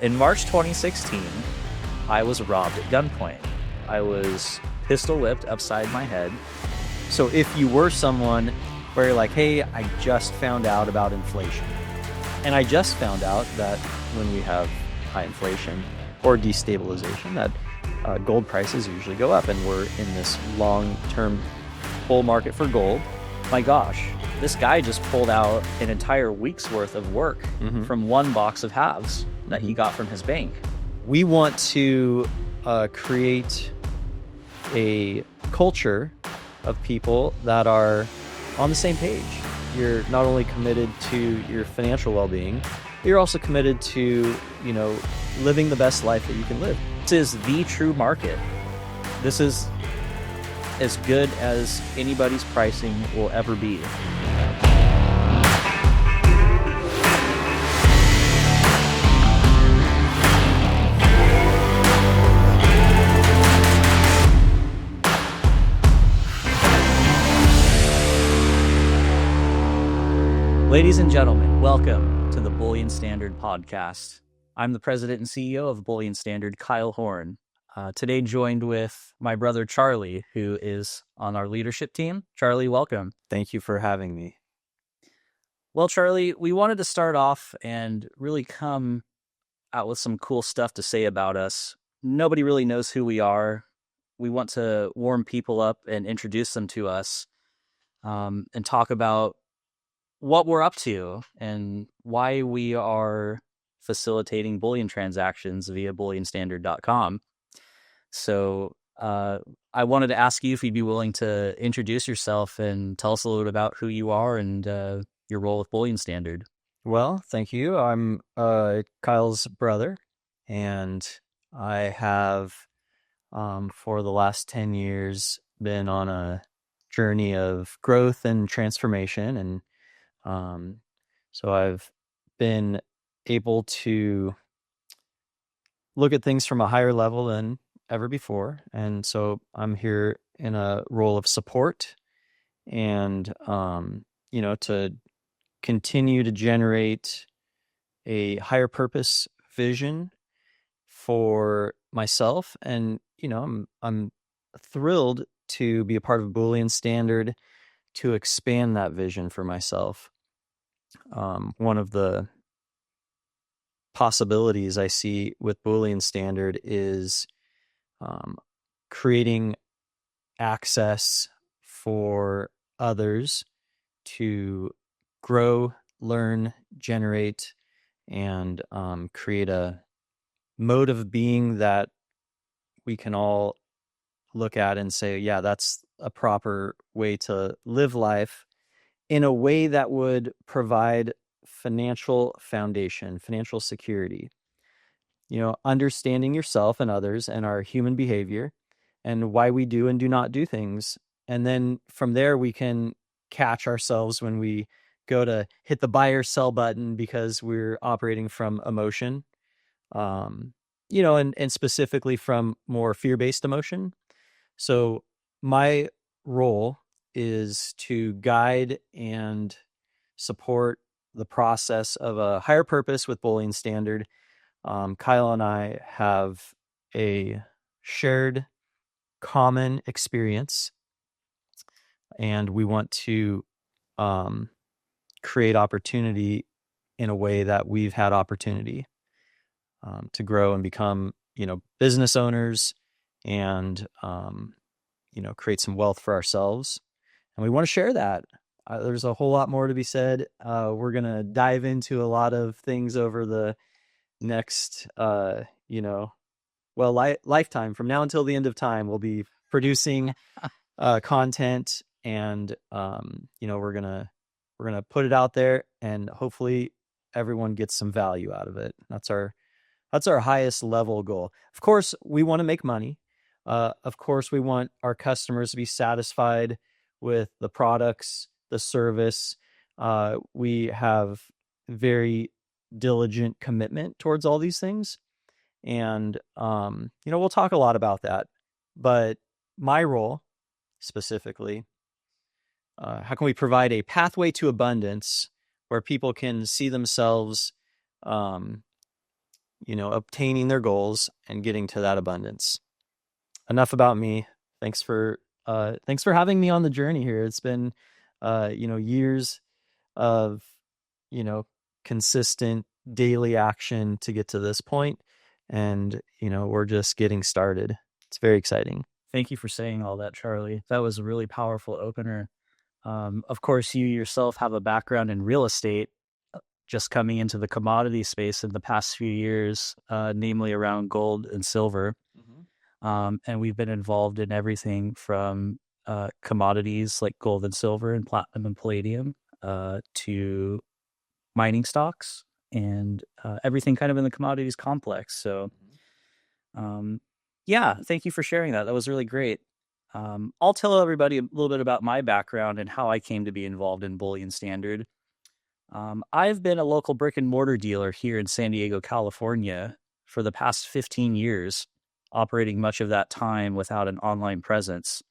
In March 2016, I was robbed at gunpoint. I was pistol whipped upside my head. So if you were someone where you're like, hey, I just found out about inflation, and I just found out that when we have high inflation or destabilization, that gold prices usually go up, and we're in this long-term bull market for gold. My gosh, this guy just pulled out an entire week's worth of work from one box of halves that he got from his bank. We want to create a culture of people that are on the same page. You're not only committed to your financial well-being, you're also committed to, living the best life that you can live. This is the true market. This is as good as anybody's pricing will ever be. Ladies and gentlemen, welcome to the Bullion Standard podcast. I'm the president and CEO of Bullion Standard, Kyle Horn. Today joined with my brother Charlie, who is on our leadership team. Charlie, welcome. Thank you for having me. Well, Charlie, we wanted to start off and really come out with some cool stuff to say about us. Nobody really knows who we are. We want to warm people up and introduce them to us, and talk about what we're up to and why we are facilitating bullion transactions via bullionstandard.com. So I wanted to ask you if you'd be willing to introduce yourself and tell us a little bit about who you are and your role with Bullion Standard. Well, thank you. I'm Kyle's brother, and I have, for the last 10 years, been on a journey of growth and transformation. And so I've been able to look at things from a higher level than ever before. And so I'm here in a role of support and, to continue to generate a higher purpose vision for myself. And, I'm thrilled to be a part of Bullion Standard to expand that vision for myself. One of the possibilities I see with Bullion Standard is creating access for others to grow, learn, generate, and create a mode of being that we can all look at and say, yeah, that's a proper way to live life in a way that would provide financial foundation, financial security. Understanding yourself and others and our human behavior and why we do and do not do things. And then from there, we can catch ourselves when we go to hit the buy or sell button because we're operating from emotion, and specifically from more fear-based emotion. So my role is to guide and support the process of a higher purpose with Bullion Standard. Kyle and I have a shared common experience, and we want to create opportunity in a way that we've had opportunity to grow and become, business owners and, create some wealth for ourselves. And we want to share that. There's a whole lot more to be said. We're going to dive into a lot of things over the next, lifetime. From now until the end of time, we'll be producing content, and we're gonna put it out there, and hopefully everyone gets some value out of it. That's our highest level goal. Of course, we want to make money. Of course, we want our customers to be satisfied with the products, the service. We have very diligent commitment towards all these things. And, we'll talk a lot about that. But my role specifically, how can we provide a pathway to abundance where people can see themselves obtaining their goals and getting to that abundance. Enough about me. Thanks for having me on the journey here. It's been years of consistent daily action to get to this point, and we're just getting started. It's very exciting. Thank you for saying all that, Charlie. That was a really powerful opener. Of course, you yourself have a background in real estate, just coming into the commodity space in the past few years, namely around gold and silver. And we've been involved in everything from commodities like gold and silver and platinum and palladium to mining stocks and everything kind of in the commodities complex. So, yeah, thank you for sharing that. That was really great. I'll tell everybody a little bit about my background and how I came to be involved in Bullion Standard. I've been a local brick and mortar dealer here in San Diego, California for the past 15 years, operating much of that time without an online presence.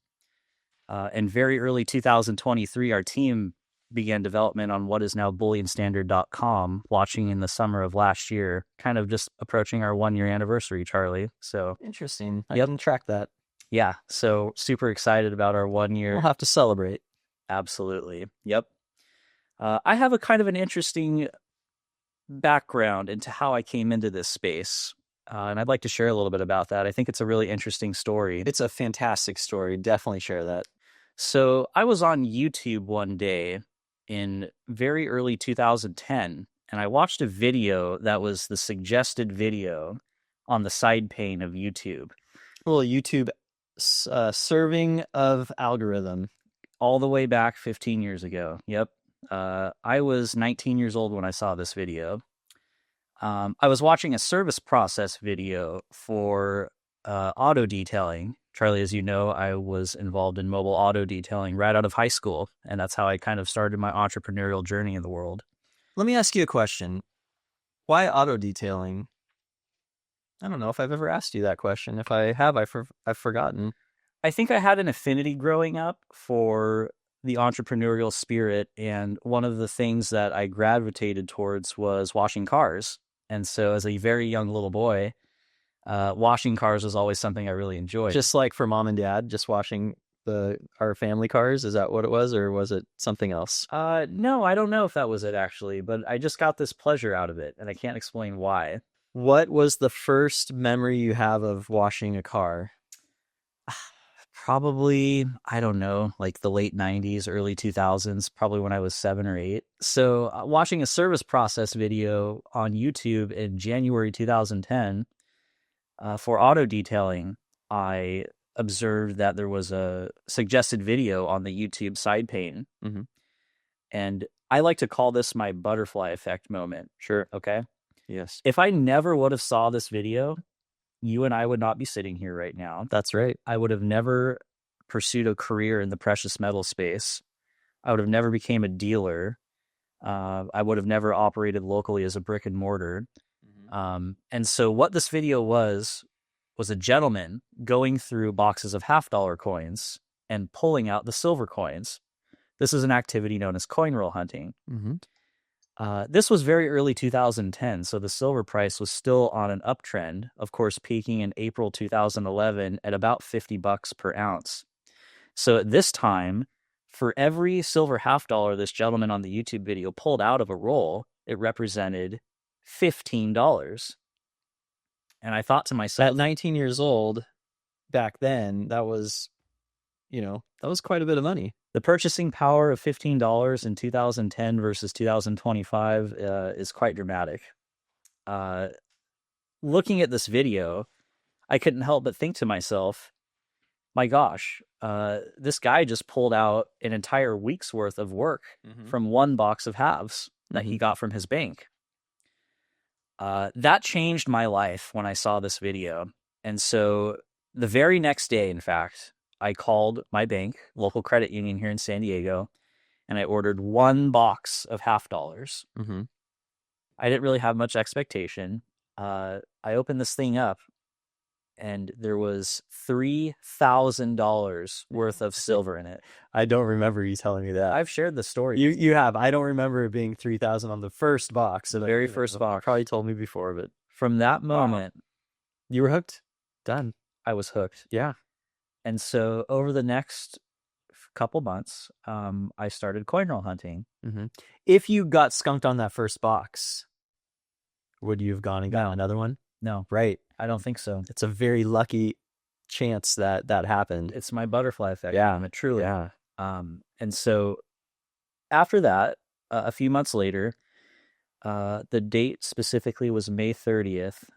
In very early 2023, our team began development on what is now bullionstandard.com, launching in the summer of last year, kind of just approaching our 1-year anniversary, Charlie. So interesting. I didn't track that. Yeah, so super excited about our 1 year. We'll have to celebrate. Absolutely. Yep. I have a kind of an interesting background into how I came into this space. And I'd like to share a little bit about that. I think it's a really interesting story. It's a fantastic story. Definitely share that. So I was on YouTube one day in very early 2010, and I watched a video that was the suggested video on the side pane of YouTube. Well, YouTube serving of algorithm. All the way back 15 years ago. Yep. I was 19 years old when I saw this video. I was watching a service process video for auto detailing. Charlie, as you know, I was involved in mobile auto detailing right out of high school, and that's how I kind of started my entrepreneurial journey in the world. Let me ask you a question. Why auto detailing? I don't know if I've ever asked you that question. If I have, I've forgotten. I think I had an affinity growing up for the entrepreneurial spirit, and one of the things that I gravitated towards was washing cars. And so as a very young little boy, washing cars was always something I really enjoyed. Just like for mom and dad, just washing our family cars? Is that what it was, or was it something else? No, I don't know if that was it actually, but I just got this pleasure out of it, and I can't explain why. What was the first memory you have of washing a car? Probably, I don't know, like the late 90s, early 2000s, probably when I was 7 or 8. So watching a service process video on YouTube in January 2010 for auto detailing, I observed that there was a suggested video on the YouTube side pane. Mm-hmm. And I like to call this my butterfly effect moment. Sure. Okay? Yes. If I never would have saw this video, you and I would not be sitting here right now. That's right. I would have never pursued a career in the precious metal space. I would have never became a dealer. I would have never operated locally as a brick and mortar. Mm-hmm. And so what this video was a gentleman going through boxes of $50 coins and pulling out the silver coins. This is an activity known as coin roll hunting. Mm-hmm. This was very early 2010, so the silver price was still on an uptrend, of course, peaking in April 2011 at about $50 per ounce. So at this time, for every silver $50 this gentleman on the YouTube video pulled out of a roll, it represented $15. And I thought to myself, at 19 years old, back then, that was quite a bit of money. The purchasing power of $15 in 2010 versus 2025 is quite dramatic. Looking at this video, I couldn't help but think to myself, my gosh, this guy just pulled out an entire week's worth of work from one box of halves that he got from his bank. That changed my life when I saw this video. And so the very next day, in fact, I called my bank, local credit union here in San Diego, and I ordered one box of $50. Mm-hmm. I didn't really have much expectation. I opened this thing up, and there was $3,000 worth of silver in it. I don't remember you telling me that. I've shared the story. You have. I don't remember it being 3,000 on the first box. The very first box. Probably told me before, but From that Wow. moment, You were hooked. Done. I was hooked. Yeah. And so over the next couple months, I started coin roll hunting. Hmm. If you got skunked on that first box, would you have gone and got No, another one? no, Right. I don't think so. It's a very lucky chance that that happened. It's my butterfly effect Yeah. moment, truly. Yeah. And so after that, a few months later, the date specifically was May 30th.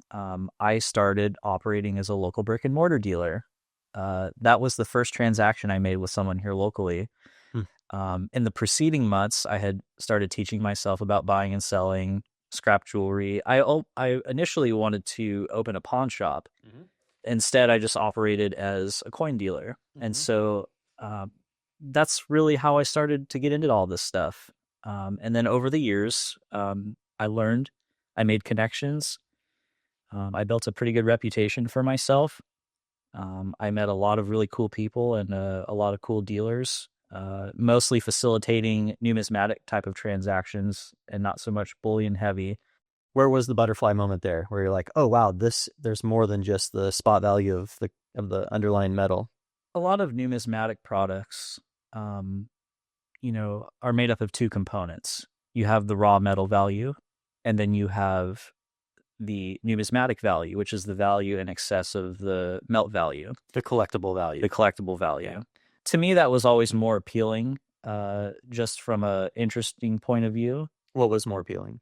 I started operating as a local brick and mortar dealer. That was the first transaction I made with someone here locally. Hmm. In the preceding months, I had started teaching myself about buying and selling scrap jewelry. I initially wanted to open a pawn shop. Mhm. Instead, I just operated as a coin dealer. And Mhm. so that's really how I started to get into all this stuff. And then over the years, I learned, I made connections. I built a pretty good reputation for myself. I met a lot of really cool people and a lot of cool dealers, mostly facilitating numismatic type of transactions and not so much bullion heavy. Where was the butterfly moment there, where you're like, oh wow, there's more than just the spot value of the underlying metal? A lot of numismatic products, um, are made up of two components. You have the raw metal value, and then you have the numismatic value, which is the value in excess of the melt value, The collectible value. the collectible value. Yeah. To me, that was always more appealing, just from a interesting point of view. What was more appealing?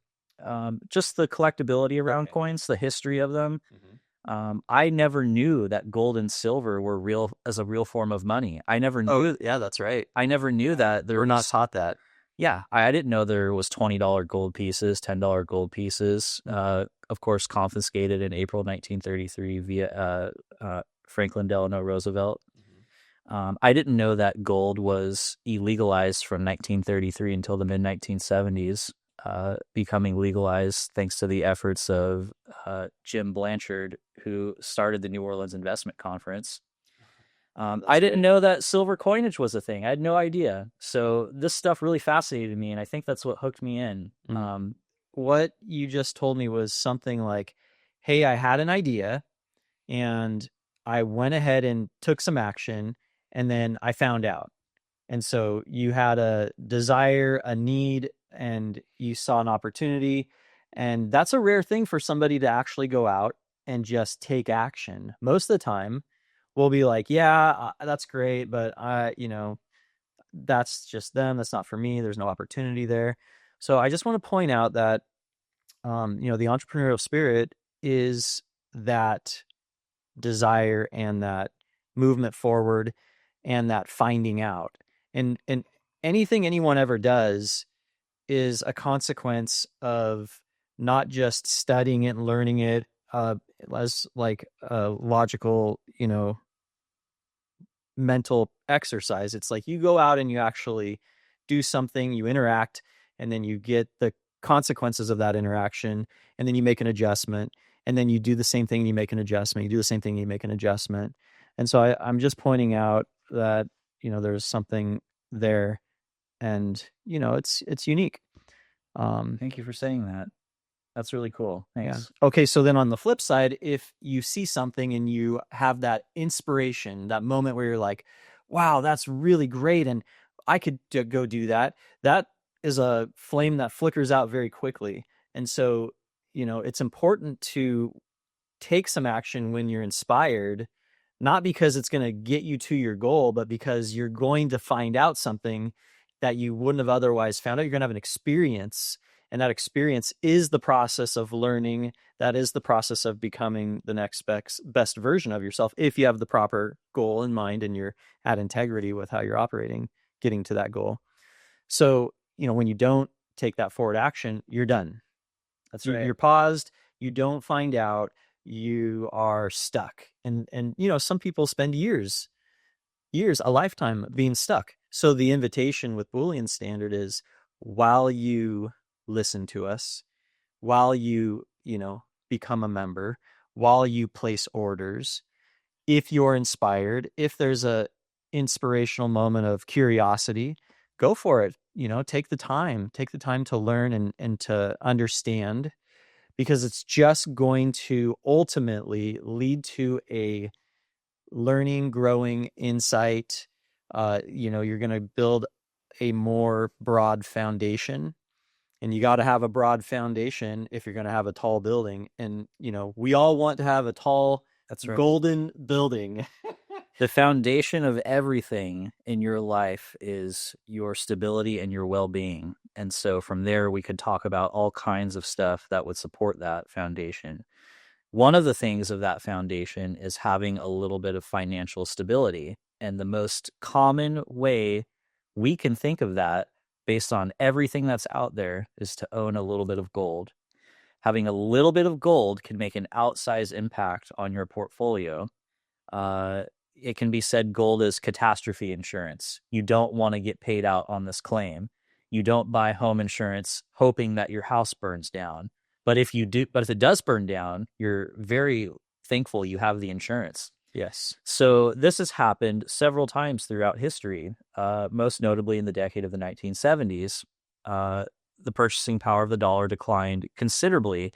Just the collectability around Okay. coins, the history of them. Mhm. I never knew that gold and silver were real as a real form of money. Oh yeah, that's right. I never knew that there We're not was. taught that. Yeah, I didn't know there was $20 gold pieces, $10 gold pieces. Of course, confiscated in April 1933 via Franklin Delano Roosevelt. Mhm. I didn't know that gold was illegalized from 1933 until the mid 1970s, becoming legalized thanks to the efforts of Jim Blanchard, who started the New Orleans Investment Conference. I That's didn't great. know that silver coinage was a thing. I had no idea. So this stuff really fascinated me, and I think that's what hooked me in. Mm. What you just told me was something like, hey, I had an idea and I went ahead and took some action and then I found out. And so you had a desire, a need, and you saw an opportunity. And that's a rare thing for somebody to actually go out and just take action. Most of the time, we'll be like, yeah, that's great, but that's just them. That's not for me. There's no opportunity there. So I just want to point out that, the entrepreneurial spirit is that desire and that movement forward and that finding out. And anything anyone ever does is a consequence of not just studying it and learning it as like a logical, mental exercise. It's like you go out and you actually do something, you interact, and then you get the consequences of that interaction, and then you make an adjustment, and then you do the same thing, and you make an adjustment, you do the same thing, and you make an adjustment. And so I'm just pointing out that, there's something there, and it's unique. Um, Thank you for saying that. That's really cool. yeah. Thanks. Okay. So then on the flip side, if you see something and you have that inspiration, that moment where you're like, wow, that's really great. And I could go do that. That is a flame that flickers out very quickly. And so, it's important to take some action when you're inspired, not because it's going to get you to your goal, but because you're going to find out something that you wouldn't have otherwise found out. You're going to have an experience, and that experience is the process of learning. That is the process of becoming the next best version of yourself if you have the proper goal in mind and you're at integrity with how you're operating, getting to that goal. So, when you don't take that forward action, you're done. That's right. You're paused, you don't find out, you are stuck. And some people spend years, a lifetime being stuck. So the invitation with Bullion Standard is, while you listen to us, while you become a member, while you place orders, if you're inspired, if there's a inspirational moment of curiosity, go for it. Take the time to learn and to understand, because it's just going to ultimately lead to a learning, growing insight. You're going to build a more broad foundation, and you got to have a broad foundation if you're going to have a tall building. And, we all want to have a tall, That's right. golden building. The foundation of everything in your life is your stability and your well-being. And so from there, we could talk about all kinds of stuff that would support that foundation. One of the things of that foundation is having a little bit of financial stability. And the most common way we can think of that, based on everything that's out there, is to own a little bit of gold. Having a little bit of gold can make an outsized impact on your portfolio. It can be said gold is catastrophe insurance. You don't want to get paid out on this claim. You don't buy home insurance hoping that your house burns down. But if it does burn down, you're very thankful you have the insurance. Yes. So this has happened several times throughout history, most notably in the decade of the 1970s. The purchasing power of the dollar declined considerably,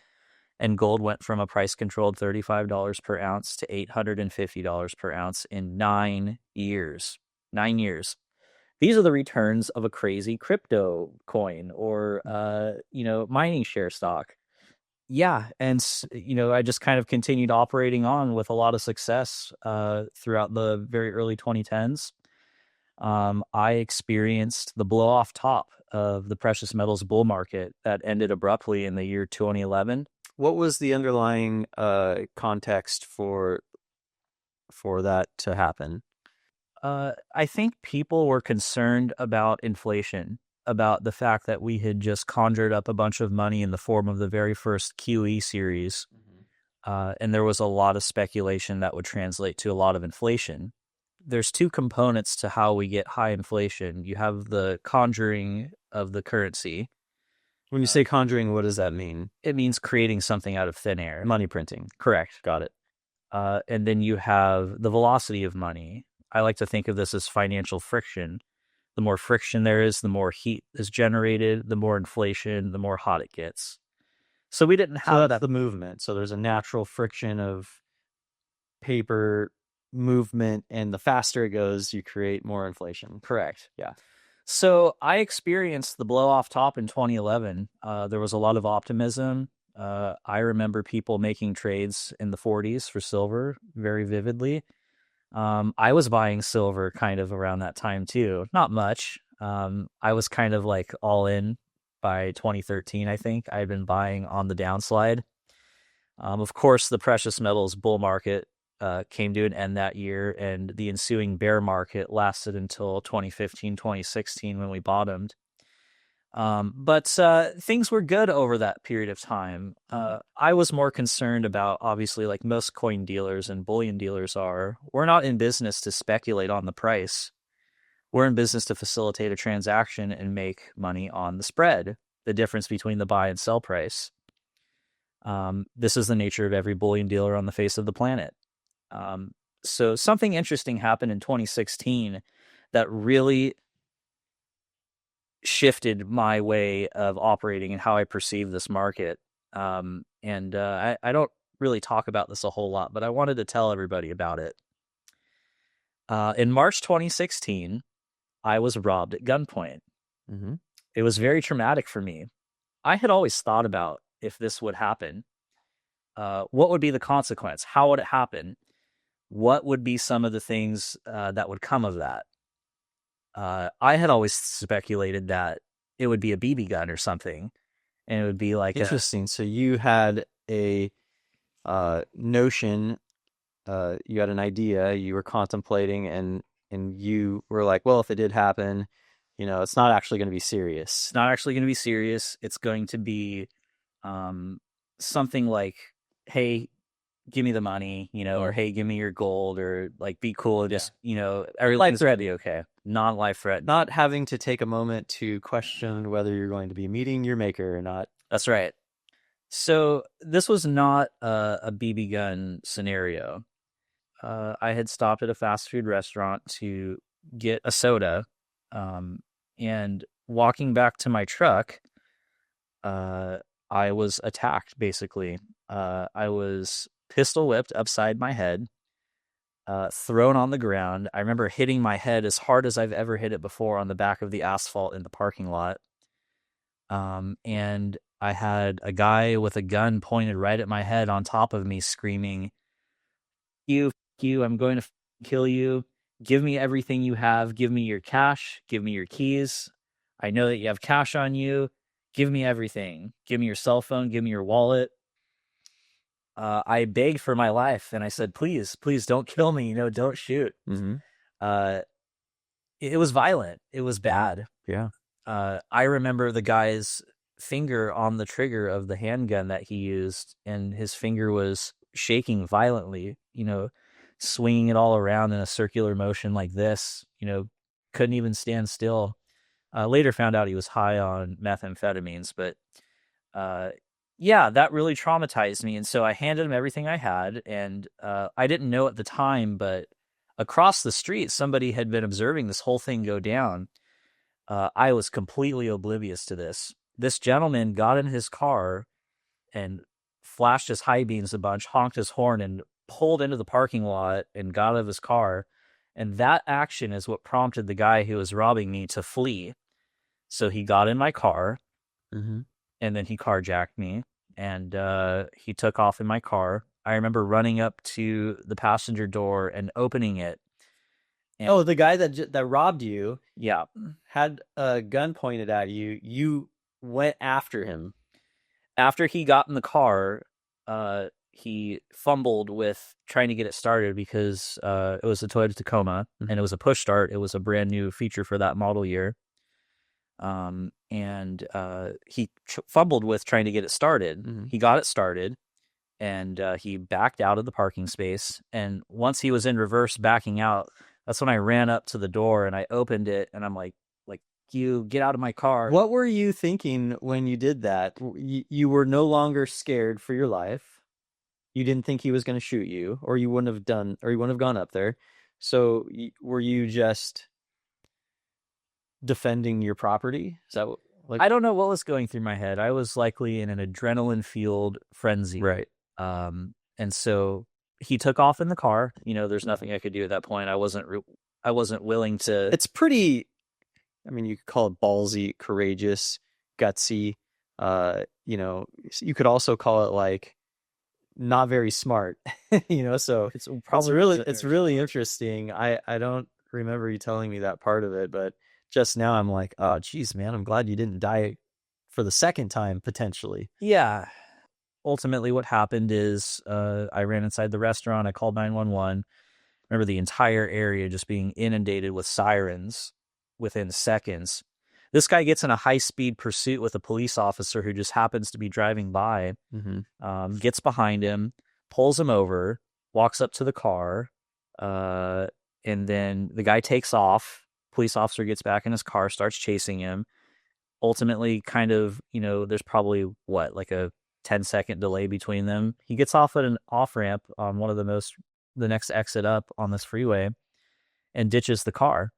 and gold went from a price-controlled $35 per ounce to $850 per ounce in 9 years. 9 years. These are the returns of a crazy crypto coin or, mining share stock. Yeah, and I just kind of continued operating on with a lot of success throughout the very early 2010s. I experienced the blow-off top of the precious metals bull market that ended abruptly in the year 2011. What was the underlying context for that to happen? I think people were concerned about inflation, about the fact that we had just conjured up a bunch of money in the form of the very first QE series. And there was a lot of speculation that would translate to a lot of inflation. There's two components to how we get high inflation. You have the conjuring of the currency. When you say conjuring, what does that mean? It means creating something out of thin air. Money printing. Correct. Got it. And then you have the velocity of money. I like to think of this as financial friction. The more friction there is, the more heat is generated, the more inflation, the more hot it gets. So we didn't have So that's the movement. So there's a natural friction of paper movement, and the faster it goes, you create more inflation. Correct. Yeah. So I experienced the blow off top in 2011. There was a lot of optimism. I remember people making trades in the 40s for silver very vividly. I was buying silver kind of around that time too. Not much. I was kind of like all in by 2013, I think. I had been buying on the downslide. Of course, the precious metals bull market came to an end that year, and the ensuing bear market lasted until 2015, 2016 when we bottomed. But things were good over that period of time. I was more concerned about, obviously, like most coin dealers and bullion dealers are, we're not in business to speculate on the price. We're in business to facilitate a transaction and make money on the spread, the difference between the buy and sell price. This is the nature of every bullion dealer on the face of the planet. So something interesting happened in 2016 that really shifted my way of operating and how I perceive this market. I don't really talk about this a whole lot, but I wanted to tell everybody about it. In March 2016, I was robbed at gunpoint. Mm-hmm. It was very traumatic for me. I had always thought about if this would happen. What would be the consequence? How would it happen? What would be some of the things that would come of that? I had always speculated that it would be a BB gun or something, and it would be like interesting. So you had a notion, you had an idea, you were contemplating, and you were like, well, if it did happen, it's not actually going to be serious. It's not actually going to be serious. It's going to be something like, hey, give me the money, or hey, give me your gold, or like be cool and just, everything's going to be okay. Non-life threat. Not having to take a moment to question whether you're going to be meeting your maker or not. That's right. So this was not a BB gun scenario. I had stopped at a fast food restaurant to get a soda, and walking back to my truck, I was attacked, basically. I was pistol whipped upside my head, thrown on the ground. I remember hitting my head as hard as I've ever hit it before on the back of the asphalt in the parking lot. And I had a guy with a gun pointed right at my head on top of me screaming, you, I'm going to kill you. Give me everything you have. Give me your cash. Give me your keys. I know that you have cash on you. Give me everything. Give me your cell phone. Give me your wallet. I begged for my life and I said, please, please don't kill me. Don't shoot. Mm-hmm. Uh, it was violent. It was bad. Yeah. I remember the guy's finger on the trigger of the handgun that he used, and his finger was shaking violently, swinging it all around in a circular motion like this, couldn't even stand still. Later found out he was high on methamphetamines, but uh, yeah, that really traumatized me. And so I handed him everything I had, and I didn't know at the time, but across the street, somebody had been observing this whole thing go down. I was completely oblivious to this. This gentleman got in his car and flashed his high beams a bunch, honked his horn, and pulled into the parking lot and got out of his car. And that action is what prompted the guy who was robbing me to flee. So he got in my car, Mm-hmm. and then he carjacked me, and he took off in my car. I remember running up to the passenger door and opening it. And Oh, the guy that robbed you yeah, had a gun pointed at you. You went after him. after he got in the car, he fumbled with trying to get it started because it was a Toyota Tacoma and it was a push start. It was a brand new feature for that model year. And he fumbled with trying to get it started. Mm-hmm. He got it started, and he backed out of the parking space. And once he was in reverse backing out, that's when I ran up to the door and I opened it, and I'm like, you get out of my car. What were you thinking when you did that? You were no longer scared for your life. You didn't think he was going to shoot you, or you wouldn't have gone up there. So were you just defending your property? Is that like? I don't know what was going through my head. I was likely in an adrenaline-fueled frenzy. Right. And so he took off in the car. There's nothing I could do at that point. I wasn't willing to. It's pretty. I mean, you could call it ballsy, courageous, gutsy. You could also call it like not very smart. So It's probably it's really interesting. I don't remember you telling me that part of it, but just now I'm like, oh, geez, man, I'm glad you didn't die for the second time potentially. Yeah. Ultimately, what happened is I ran inside the restaurant. I called 911. Remember the entire area just being inundated with sirens within seconds. This guy gets in a high-speed pursuit with a police officer who just happens to be driving by, gets behind him, pulls him over, walks up to the car, and then the guy takes off. Police officer gets back in his car, starts chasing him. Ultimately, kind of, there's probably, like a 10-second delay between them. He gets off at an off-ramp on the next exit up on this freeway and ditches the car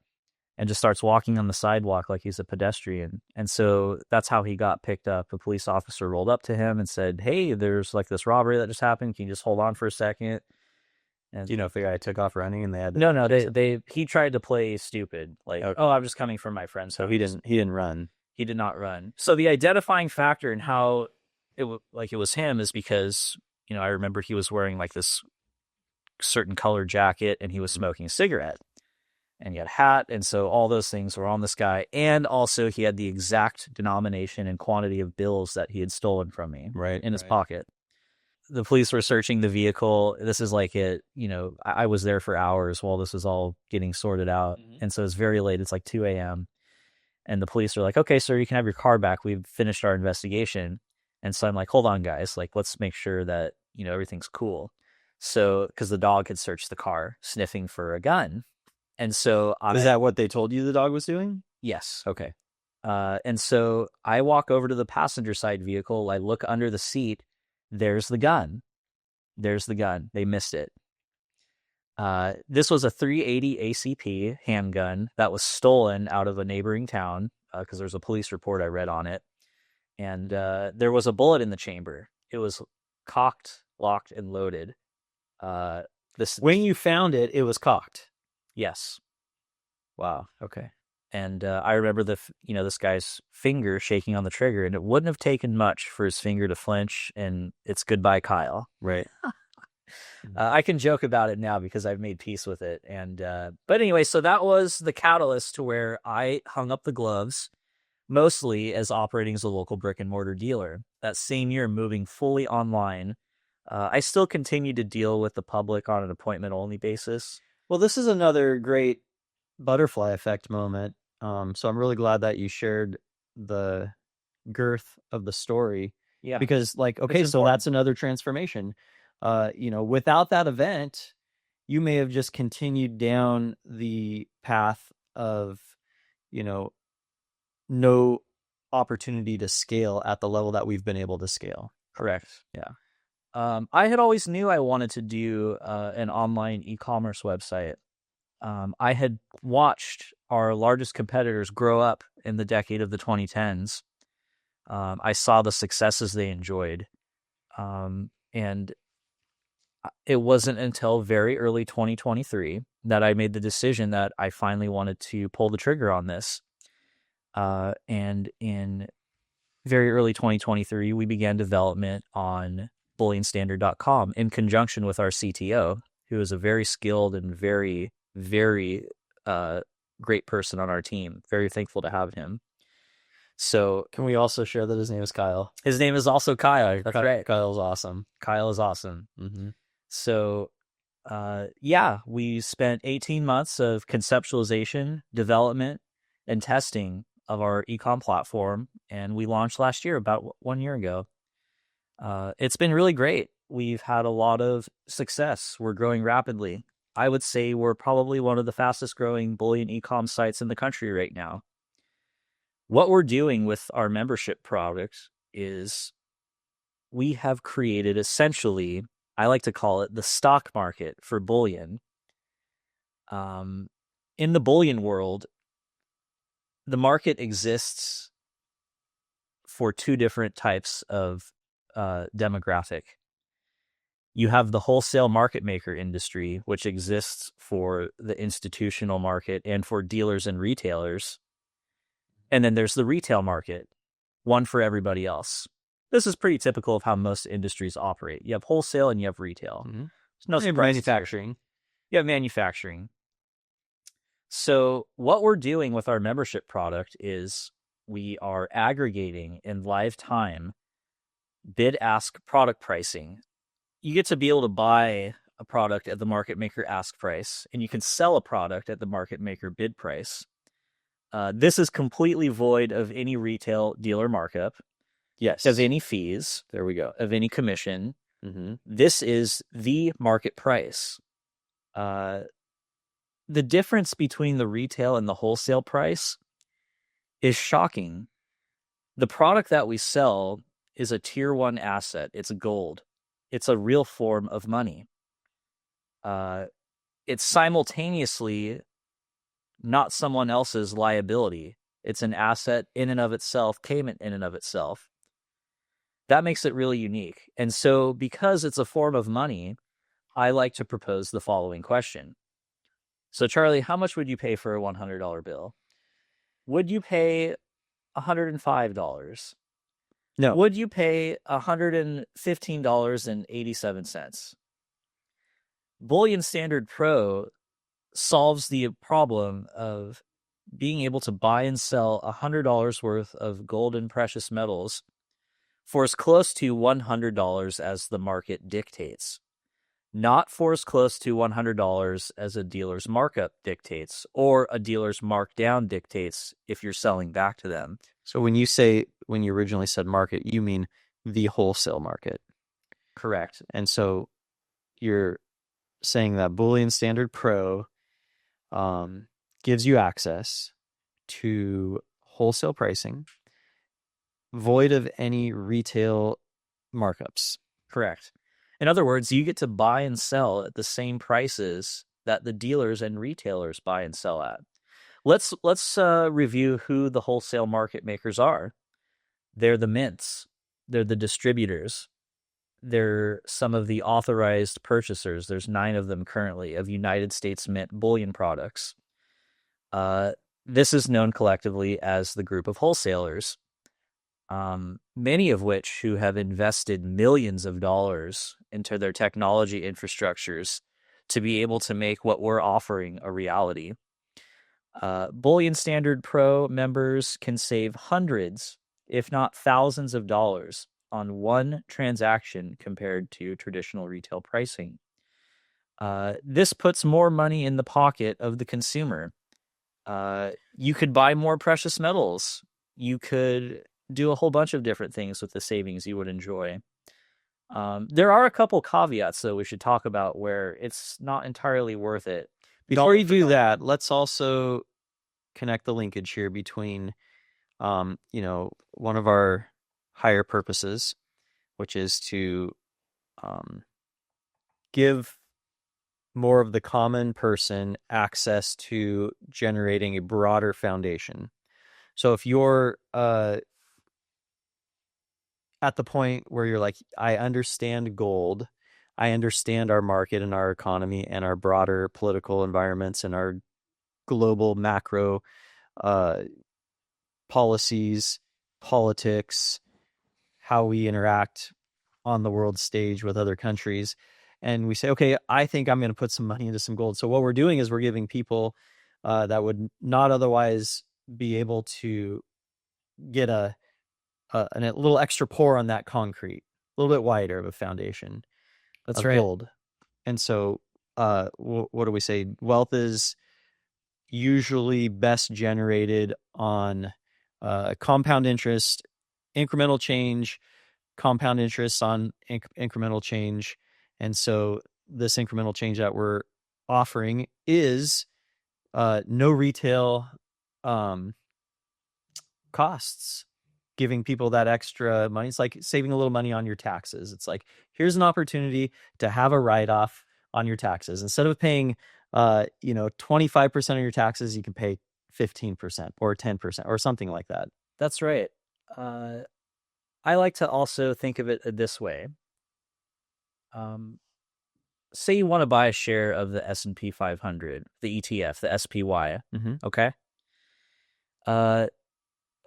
and just starts walking on the sidewalk like he's a pedestrian. And so that's how he got picked up. A police officer rolled up to him and said, hey, there's like this robbery that just happened. Can you just hold on for a second? And Do you know if the guy took off running and they had to no, he tried to play stupid. Like, Okay. oh, I'm just coming from my friend's So house. he didn't run. He did not run. So the identifying factor in how it was him is because, I remember he was wearing like this certain color jacket and he was smoking a cigarette. And he had a hat, and so all those things were on this guy. And also he had the exact denomination and quantity of bills that he had stolen from me in his pocket. The police were searching the vehicle. This is like I was there for hours while this was all getting sorted out. Mm-hmm. And so it's very late. It's like 2 a.m. And the police are like, okay, sir, you can have your car back. We've finished our investigation. And so I'm like, hold on, guys. Like, let's make sure that, everything's cool. So, because the dog had searched the car, sniffing for a gun. And so is that what they told you the dog was doing? Yes. Okay. And so I walk over to the passenger side vehicle. I look under the seat. There's the gun. They missed it. This was a 380 ACP handgun that was stolen out of a neighboring town because there's a police report I read on it. and there was a bullet in the chamber. It was cocked, locked, and loaded. Uh, this When you found it, it was cocked. Yes. Wow. Okay. And I remember this guy's finger shaking on the trigger, and it wouldn't have taken much for his finger to flinch, and it's goodbye, Kyle. Right. I can joke about it now because I've made peace with it. And but anyway, so that was the catalyst to where I hung up the gloves, mostly as operating as a local brick and mortar dealer. That same year, moving fully online. I still continue to deal with the public on an appointment only basis. Well, this is another great butterfly effect moment. So I'm really glad that you shared the girth of the story. Yeah, Because okay, it's so important. that's another transformation. Without that event, you may have just continued down the path of, you know, no opportunity to scale at the level that we've been able to scale. Correct. Yeah. I had always knew I wanted to do an online e-commerce website. I had watched our largest competitors grow up in the decade of the 2010s. I saw the successes they enjoyed. And it wasn't until very early 2023 that I made the decision that I finally wanted to pull the trigger on this. And in very early 2023, we began development on bullionstandard.com in conjunction with our CTO, who is a very skilled and very, very great person on our team. Very thankful to have him. So Can we also share that his name is Kyle? his name is also Kyle. That's right. Kyle's awesome. Kyle is awesome. Mm-hmm. So, we spent 18 months of conceptualization, development, and testing of our ecom platform, and we launched last year, about 1 year ago. It's been really great. We've had a lot of success. We're growing rapidly. I would say we're probably one of the fastest growing Bullion ecom sites in the country right now. What we're doing with our membership product is we have created essentially, I like to call it the stock market for bullion. In the bullion world, the market exists for two different types of demographic. You have the wholesale market maker industry, which exists for the institutional market and for dealers and retailers. And then there's the retail market, one for everybody else. This is pretty typical of how most industries operate. You have wholesale and you have retail. Mm-hmm. There's no surprise. Manufacturing. You have manufacturing. So what we're doing with our membership product is we are aggregating in live time bid-ask product pricing. You get to be able to buy a product at the market maker ask price, and you can sell a product at the market maker bid price. This is completely void of any retail dealer markup. Yes. Of any fees. There we go. Of any commission. Mm-hmm. This is the market price. The difference between the retail and the wholesale price is shocking. The product that we sell is a tier 1 asset. It's gold. It's a real form of money. It's simultaneously not someone else's liability. It's an asset in and of itself, payment in and of itself. That makes it really unique. And so because it's a form of money, I like to propose the following question. So Charlie, how much would you pay for a $100 bill? Would you pay $105? No. Would you pay $115.87? Bullion Standard Pro solves the problem of being able to buy and sell $100 worth of gold and precious metals for as close to $100 as the market dictates, not for as close to $100 as a dealer's markup dictates or a dealer's markdown dictates if you're selling back to them. So when you originally said market, you mean the wholesale market. Correct. And so you're saying that Bullion Standard Pro gives you access to wholesale pricing, void of any retail markups. Correct. In other words, you get to buy and sell at the same prices that the dealers and retailers buy and sell at. Let's review who the wholesale market makers are. They're the mints, they're the distributors, they're some of the authorized purchasers. There's 9 of them currently of United States Mint bullion products. Uh, this is known collectively as the group of wholesalers, many of which who have invested millions of dollars into their technology infrastructures to be able to make what we're offering a reality. Bullion Standard Pro members can save hundreds, if not thousands of dollars on one transaction compared to traditional retail pricing. This puts more money in the pocket of the consumer. You could buy more precious metals. You could do a whole bunch of different things with the savings you would enjoy. There are a couple caveats, though, we should talk about where it's not entirely worth it. Before you do that, let's also connect the linkage here between, one of our higher purposes, which is to give more of the common person access to generating a broader foundation. So if you're at the point where you're like, I understand gold, I understand our market and our economy and our broader political environments and our global macro policies, politics, how we interact on the world stage with other countries. And we say, okay, I think I'm going to put some money into some gold. So what we're doing is we're giving people that would not otherwise be able to get a little extra pour on that concrete, a little bit wider of a foundation. That's of right. Gold. And so what do we say? Wealth is usually best generated on compound interest, incremental change, compound interest on incremental change. And so this incremental change that we're offering is no retail costs, giving people that extra money. It's like saving a little money on your taxes. It's like, here's an opportunity to have a write-off on your taxes. Instead of paying 25% of your taxes, you can pay 15% or 10% or something like that. That's right. I like to also think of it this way. Say you want to buy a share of the S&P 500, the ETF, the SPY. Mm-hmm. Okay.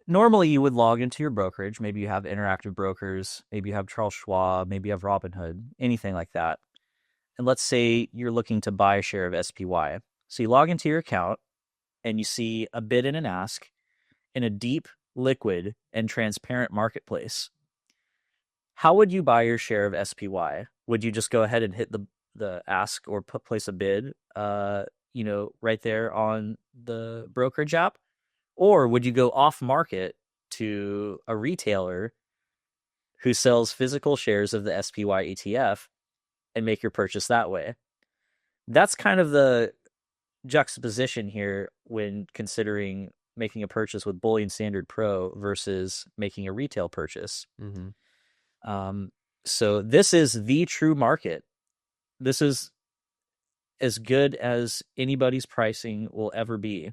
Normally you would log into your brokerage. Maybe you have Interactive Brokers. Maybe you have Charles Schwab. Maybe you have Robinhood, anything like that. And let's say you're looking to buy a share of SPY. So you log into your account and you see a bid and an ask in a deep, liquid, and transparent marketplace. How would you buy your share of SPY? Would you just go ahead and hit the ask or place a bid, right there on the brokerage app? Or would you go off market to a retailer who sells physical shares of the SPY ETF and make your purchase that way? That's kind of the juxtaposition here when considering making a purchase with Bullion Standard Pro versus making a retail purchase. Mm-hmm. So this is the true market. This is as good as anybody's pricing will ever be.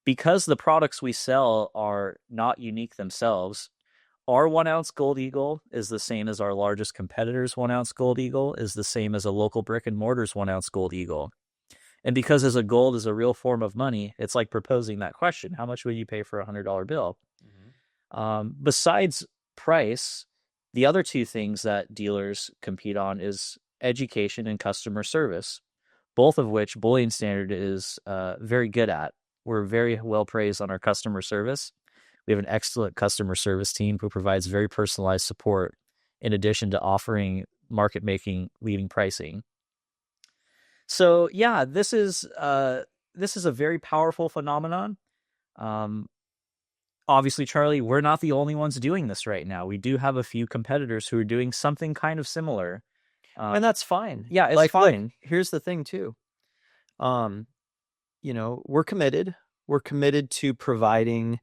Because the products we sell are not unique themselves, our 1 ounce Gold Eagle is the same as our largest competitor's 1 ounce Gold Eagle, is the same as a local brick and mortar's 1 ounce Gold Eagle. And because as a gold is a real form of money, it's like proposing that question: how much would you pay for a $100 bill? Mm-hmm. Besides price, the other two things that dealers compete on is education and customer service, both of which Bullion Standard is very good at. We're very well praised on our customer service. We have an excellent customer service team who provides very personalized support in addition to offering market-making leading pricing. So yeah, this is a very powerful phenomenon. Obviously, Charlie, we're not the only ones doing this right now. We do have a few competitors who are doing something kind of similar. And that's fine. Yeah, it's fine. Look, here's the thing too. We're committed. We're committed to providing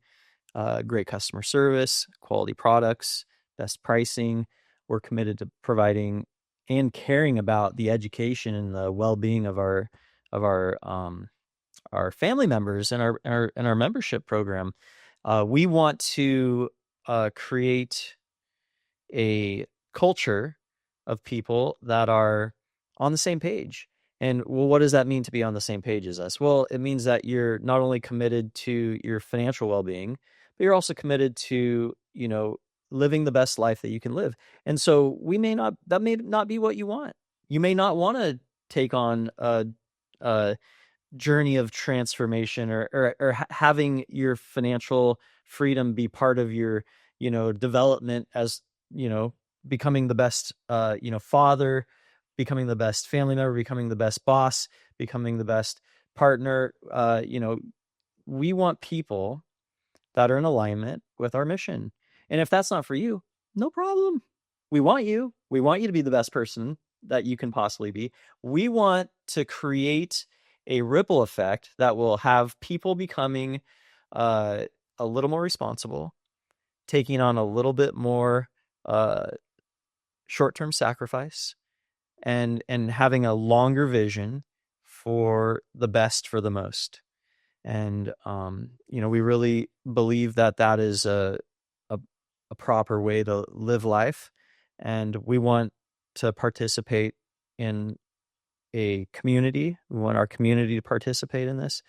great customer service, quality products, best pricing. We're committed to providing and caring about the education and the well-being of our family members and our membership program. We want to create a culture of people that are on the same page. And well, what does that mean to be on the same page as us? Well, it means that you're not only committed to your financial well-being, but you're also committed to, living the best life that you can live. And so that may not be what you want. You may not want to take on a journey of transformation, or having your financial freedom be part of your, development as, becoming the best, father, becoming the best family member, becoming the best boss, becoming the best partner. We want people that are in alignment with our mission. And if that's not for you, no problem. We want you. We want you to be the best person that you can possibly be. We want to create a ripple effect that will have people becoming a little more responsible, taking on a little bit more short-term sacrifice, and having a longer vision for the best for the most. And we really believe that that is a proper way to live life, and we want to participate in a community. We want our community to participate in this,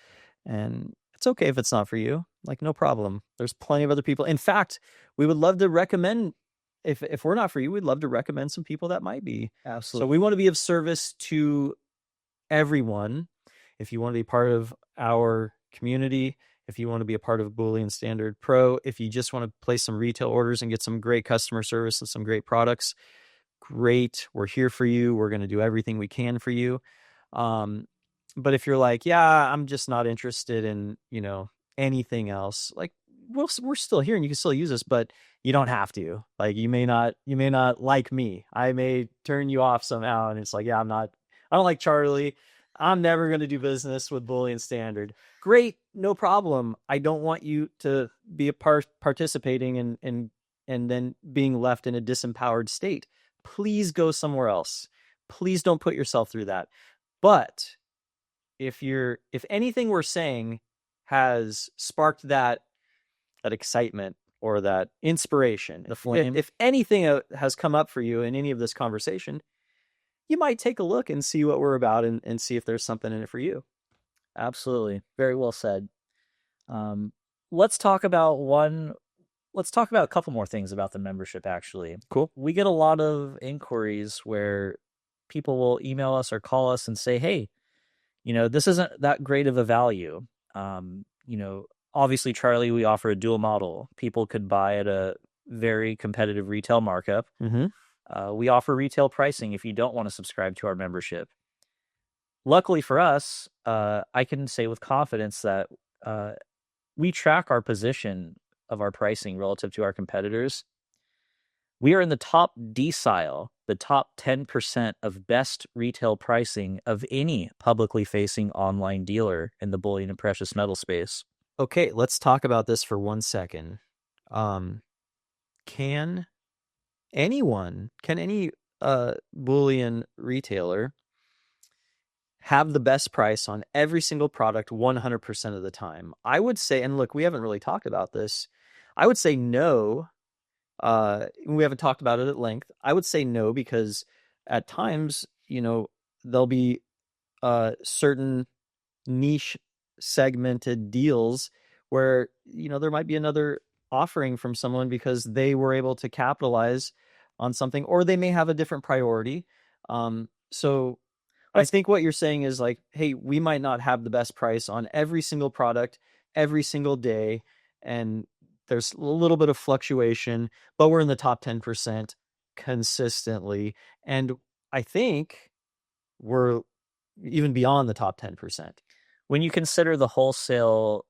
and it's okay if it's not for you. Like, no problem. There's plenty of other people. In fact, we would love to recommend, if we're not for you, we'd love to recommend some people that might be. So Absolutely. we want to be of service to everyone. If you want to be part of our community, if you want to be a part of Bullion Standard Pro, if you just want to place some retail orders and get some great customer service and some great products, great. We're here for you. We're going to do everything we can for you. But if you're like, yeah, I'm just not interested in, anything else, like, we're still here and you can still use us, but you don't have to. Like, you may not like me. I may turn you off somehow. And it's like, yeah, I don't like Charlie. I'm never going to do business with Bullion Standard. Great. No problem. I don't want you to be a participating and then being left in a disempowered state. Please go somewhere else. Please don't put yourself through that. But if anything we're saying has sparked that excitement or that inspiration, The flame. if anything has come up for you in any of this conversation, you might take a look and see what we're about, and see if there's something in it for you. Absolutely. Very well said. Um, let's talk about a couple more things about the membership, actually. Cool. We get a lot of inquiries where people will email us or call us and say, hey, this isn't that great of a value. Obviously, Charlie, we offer a dual model. People could buy at a very competitive retail markup. Mm-hmm. We offer retail pricing if you don't want to subscribe to our membership. Luckily for us, I can say with confidence that we track our position of our pricing relative to our competitors. We are in the top decile, the top 10% of best retail pricing of any publicly facing online dealer in the bullion and precious metal space. Okay, let's talk about this for 1 second. Can any bullion retailer have the best price on every single product 100% of the time? I would say, and look, we haven't really talked about this. I would say no. We haven't talked about it at length. I would say no, because at times, there'll be certain niche segmented deals where, there might be another offering from someone because they were able to capitalize on something, or they may have a different priority. So I think what you're saying is like, hey, we might not have the best price on every single product every single day, and there's a little bit of fluctuation, but we're in the top 10% consistently. And I think we're even beyond the top 10%. When you consider the wholesale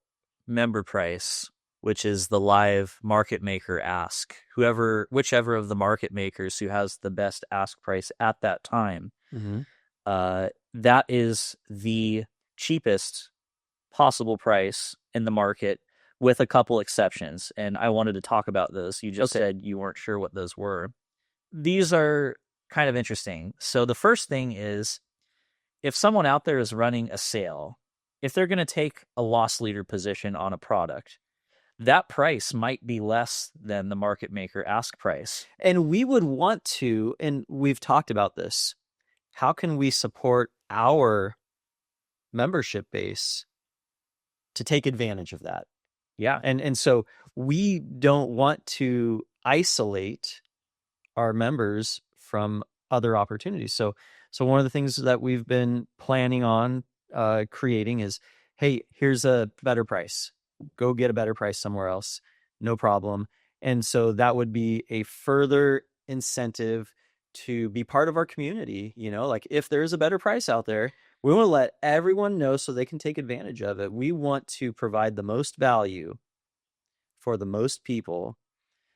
member price, which is the live market maker ask, whichever of the market makers who has the best ask price at that time, that is the cheapest possible price in the market, with a couple exceptions. And I wanted to talk about those. You just said you weren't sure what those were. These are kind of interesting. So the first thing is, if someone out there is running a sale, if they're going to take a loss leader position on a product, that price might be less than the market maker ask price. And we would want to, and we've talked about this, how can we support our membership base to take advantage of that? Yeah. And so we don't want to isolate our members from other opportunities. So one of the things that we've been planning on creating is, hey, here's a better price. Go get a better price somewhere else. No problem. And so that would be a further incentive to be part of our community. Like if there's a better price out there, we want to let everyone know so they can take advantage of it. We want to provide the most value for the most people.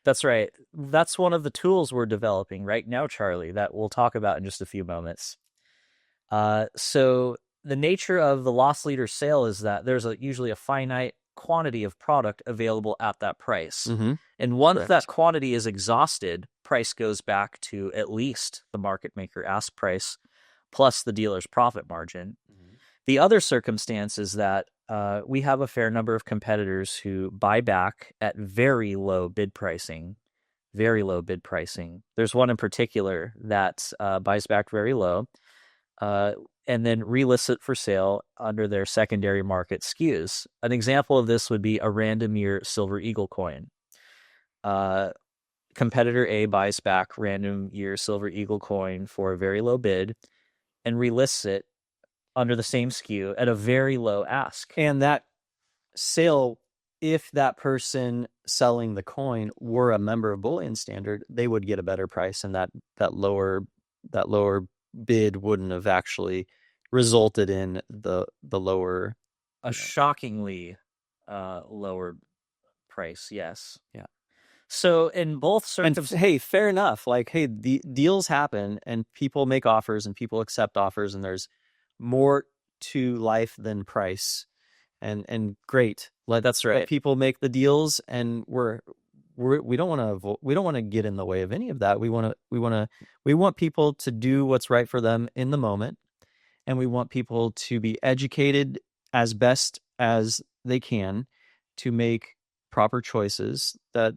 That's right. That's one of the tools we're developing right now, Charlie, that we'll talk about in just a few moments. So the nature of the loss leader sale is that there's usually a finite quantity of product available at that price. Mm-hmm. And once Correct. that quantity is exhausted, price goes back to at least the market maker ask price plus the dealer's profit margin. Mm-hmm. The other circumstance is that we have a fair number of competitors who buy back at very low bid pricing. There's one in particular that buys back very low and then relists it for sale under their secondary market SKUs. An example of this would be a random year Silver Eagle coin. Competitor A buys back random year Silver Eagle coin for a very low bid and relists it under the same SKU at a very low ask. And that sale, if that person selling the coin were a member of Bullion Standard, they would get a better price, and that lower bid wouldn't have actually resulted in the lower, shockingly lower price. Yes. Yeah. So in both circumstances, and hey, fair enough. Like, hey, the deals happen and people make offers and people accept offers, and there's more to life than price. And great. That's right. Let people make the deals, and we don't want to get in the way of any of that. We want people to do what's right for them in the moment, and we want people to be educated as best as they can to make proper choices that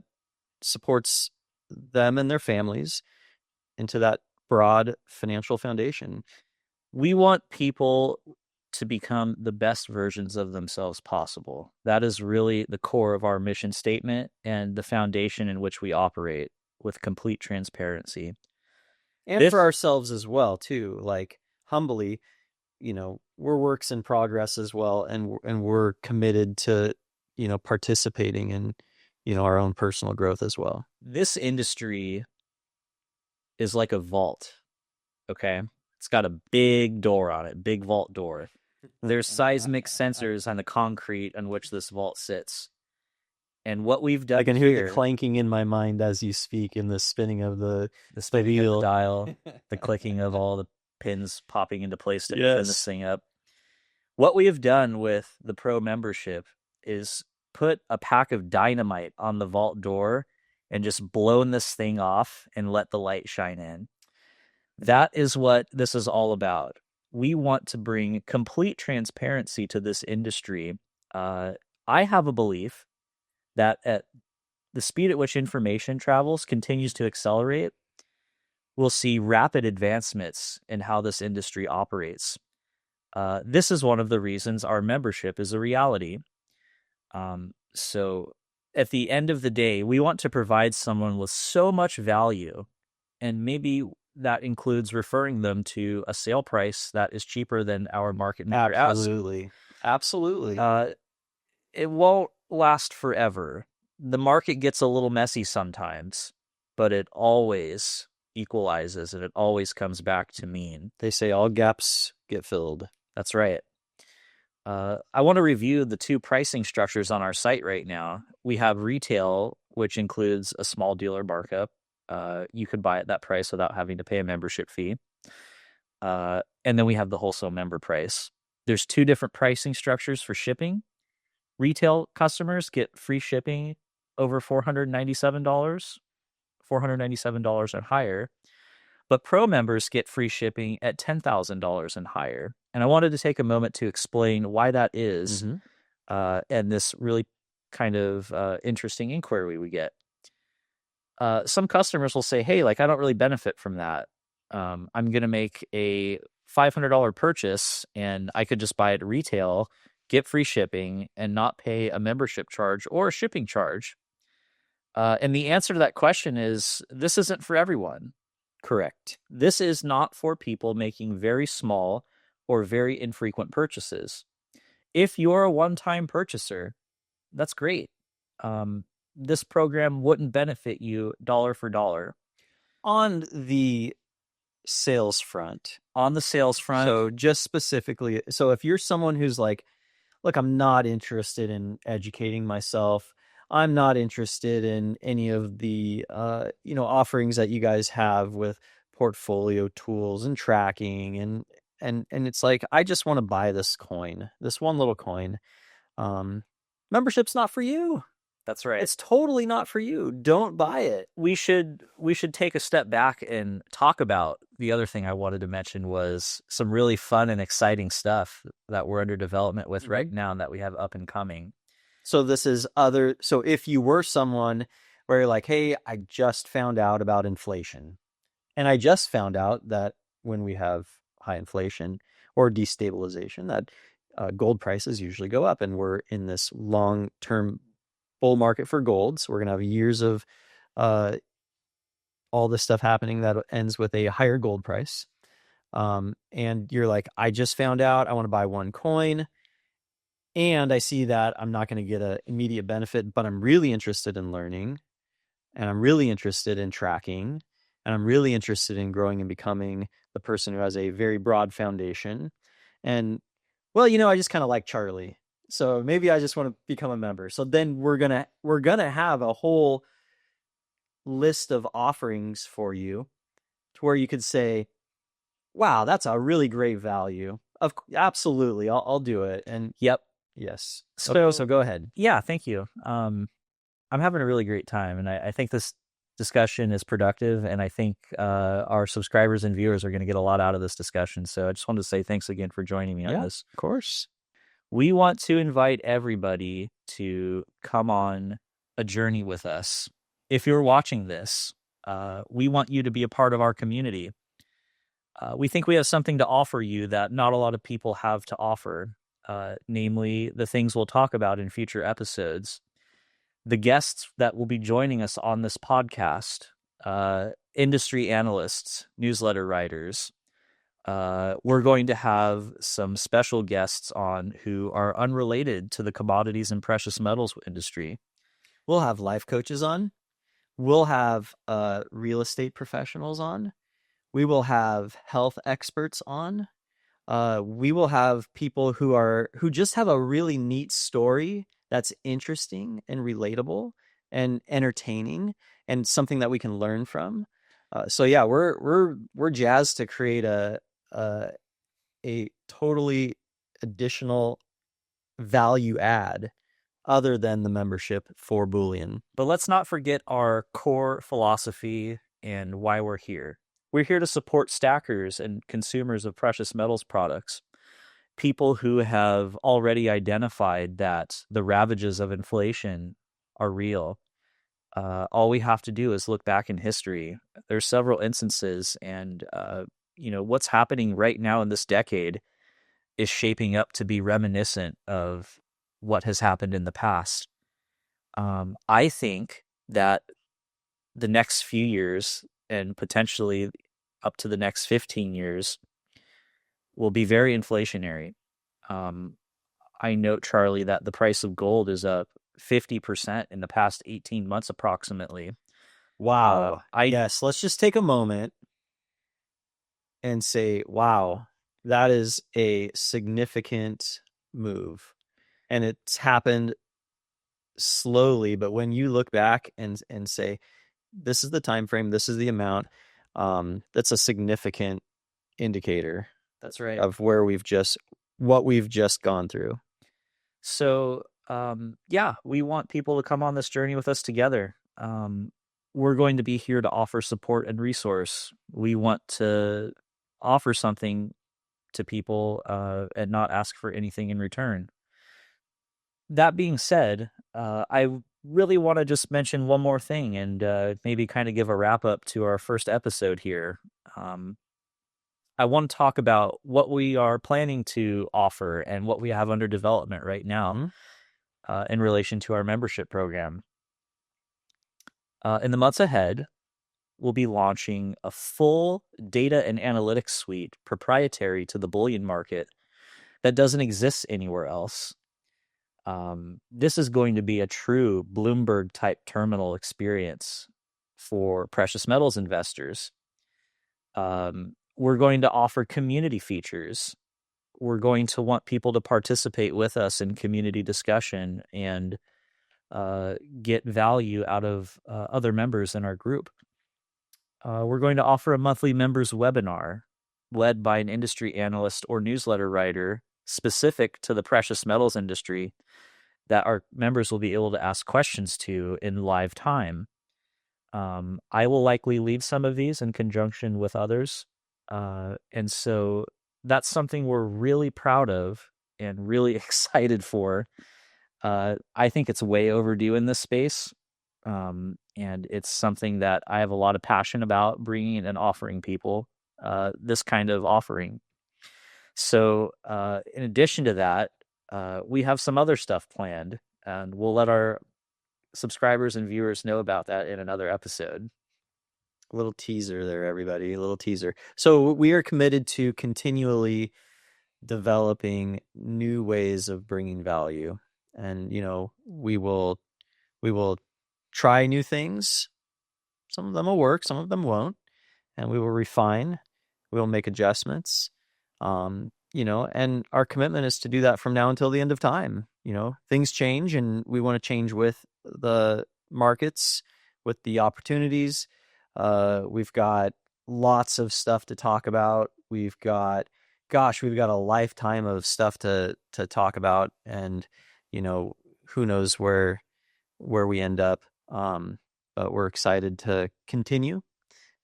supports them and their families into that broad financial foundation. We want people to become the best versions of themselves possible. That is really the core of our mission statement and the foundation in which we operate, with complete transparency. And for ourselves as well, too. Like, humbly, we're works in progress as well, and we're committed to, participating in, our own personal growth as well. This industry is like a vault, okay? It's got a big door on it, big vault door. There's seismic sensors on the concrete on which this vault sits. And what we've done, I can hear the clanking in my mind as you speak, in the spinning of the wheel dial, the clicking of all the pins popping into place to open this thing up. What we have done with the Pro membership is put a pack of dynamite on the vault door and just blown this thing off and let the light shine in. That is what this is all about. We want to bring complete transparency to this industry. I have a belief that at the speed at which information travels continues to accelerate, we'll see rapid advancements in how this industry operates. This is one of the reasons our membership is a reality. So at the end of the day, we want to provide someone with so much value, and maybe that includes referring them to a sale price that is cheaper than our market maker ask. Absolutely. It won't last forever. The market gets a little messy sometimes, but it always equalizes and it always comes back to mean. They say all gaps get filled. That's right. I want to review the two pricing structures on our site right now. We have retail, which includes a small dealer markup. You could buy at that price without having to pay a membership fee. And then we have the wholesale member price. There's two different pricing structures for shipping. Retail customers get free shipping over $497 and higher. But Pro members get free shipping at $10,000 and higher. And I wanted to take a moment to explain why that is. Mm-hmm. And this really kind of interesting inquiry we get. Some customers will say, hey, like, I don't really benefit from that. I'm going to make a $500 purchase and I could just buy it retail, get free shipping, and not pay a membership charge or a shipping charge. And the answer to that question is this isn't for everyone. Correct. This is not for people making very small or very infrequent purchases. If you're a one-time purchaser, that's great. This program wouldn't benefit you dollar for dollar. On the sales front. On the sales front. So just specifically, so if you're someone who's like, look, I'm not interested in educating myself. I'm not interested in any of the offerings that you guys have with portfolio tools and tracking and it's like, I just want to buy this coin, this one little coin. Membership's not for you. That's right. It's totally not for you. Don't buy it. We should take a step back and talk about the other thing I wanted to mention was some really fun and exciting stuff that we're under development with right now and that we have up and coming. So so if you were someone where you're like, hey, I just found out about inflation, and I just found out that when we have high inflation or destabilization, that gold prices usually go up, and we're in this long-term bull market for gold. So we're going to have years of all this stuff happening that ends with a higher gold price. And you're like, I just found out I want to buy one coin. And I see that I'm not going to get an immediate benefit, but I'm really interested in learning, and I'm really interested in tracking, and I'm really interested in growing and becoming the person who has a very broad foundation. And, well, I just kind of like Charlie. So maybe I just want to become a member. So then we're going to have a whole list of offerings for you to where you could say, wow, that's a really great value. Absolutely. I'll do it. And yep. Yes. So go ahead. Yeah, thank you. I'm having a really great time, and I think this discussion is productive, and I think our subscribers and viewers are going to get a lot out of this discussion. So I just wanted to say thanks again for joining me on this. Of course. We want to invite everybody to come on a journey with us. If you're watching this, we want you to be a part of our community. We think we have something to offer you that not a lot of people have to offer. Namely the things we'll talk about in future episodes. The guests that will be joining us on this podcast, industry analysts, newsletter writers. We're going to have some special guests on who are unrelated to the commodities and precious metals industry. We'll have life coaches on. We'll have real estate professionals on. We will have health experts on. We will have people who just have a really neat story that's interesting and relatable and entertaining and something that we can learn from. So yeah, we're jazzed to create a totally additional value add other than the membership for Bullion. But let's not forget our core philosophy and why we're here. We're here to support stackers and consumers of precious metals products, people who have already identified that the ravages of inflation are real. All we have to do is look back in history. There's several instances, and what's happening right now in this decade is shaping up to be reminiscent of what has happened in the past. I think that the next few years, and potentially up to the next 15 years, will be very inflationary. I note, Charlie, that the price of gold is up 50% in the past 18 months approximately. Wow. Yes, let's just take a moment and say, wow, that is a significant move. And it's happened slowly, but when you look back and say, this is the time frame, this is the amount, that's a significant indicator. That's right. Of what we've just gone through. So, we want people to come on this journey with us together. We're going to be here to offer support and resource. We want to offer something to people and not ask for anything in return. that being said, I really want to just mention one more thing and maybe kind of give a wrap up to our first episode here. Um, I want to talk about what we are planning to offer and what we have under development right now Mhm. in relation to our membership program. In the months ahead, we'll be launching a full data and analytics suite proprietary to the bullion market that doesn't exist anywhere else. This is going to be a true Bloomberg type terminal experience for precious metals investors. We're going to offer community features. We're going to want people to participate with us in community discussion and get value out of other members in our group. We're going to offer a monthly members webinar led by an industry analyst or newsletter writer specific to the precious metals industry that our members will be able to ask questions to in live time. I will likely lead some of these in conjunction with others. And so that's something we're really proud of and really excited for. I think it's way overdue in this space. And it's something that I have a lot of passion about bringing and offering people this kind of offering. So, in addition to that, we have some other stuff planned, and we'll let our subscribers and viewers know about that in another episode. A little teaser there, everybody. A little teaser. So we are committed to continually developing new ways of bringing value, and we will try new things. Some of them will work, some of them won't, and we will refine. We will make adjustments. And our commitment is to do that from now until the end of time. Things change, and we want to change with the markets, with the opportunities. We've got lots of stuff to talk about. We've got a lifetime of stuff to talk about, and who knows where we end up. But we're excited to continue.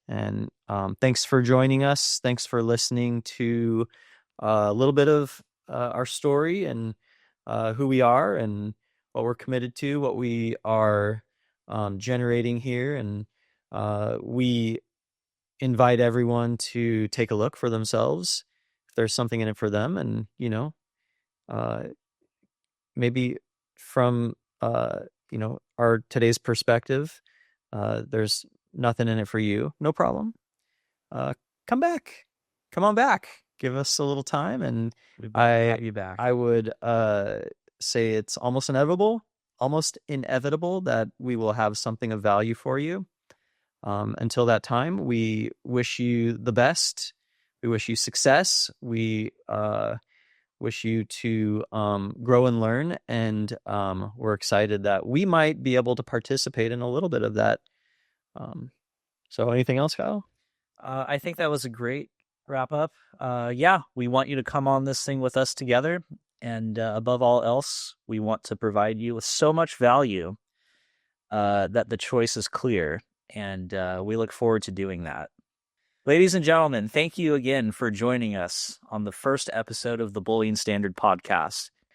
And thanks for joining us. Thanks for listening to a little bit of our story and who we are and what we're committed to, what we are generating here. And we invite everyone to take a look for themselves if there's something in it for them. And, uh, maybe from, our today's perspective, there's nothing in it for you. No problem. uh, Come back. Come on back. Give us a little time, and We'd be glad to I have you back. I would say it's almost inevitable that we will have something of value for you. Until that time, we wish you the best. We wish you success. We wish you to grow and learn, and we're excited that we might be able to participate in a little bit of that. So anything else, Kyle? I think that was a great wrap up. Yeah, we want you to come on this thing with us together. And above all else, we want to provide you with so much value that the choice is clear. And we look forward to doing that. Ladies and gentlemen, thank you again for joining us on the first episode of the Bullion Standard podcast.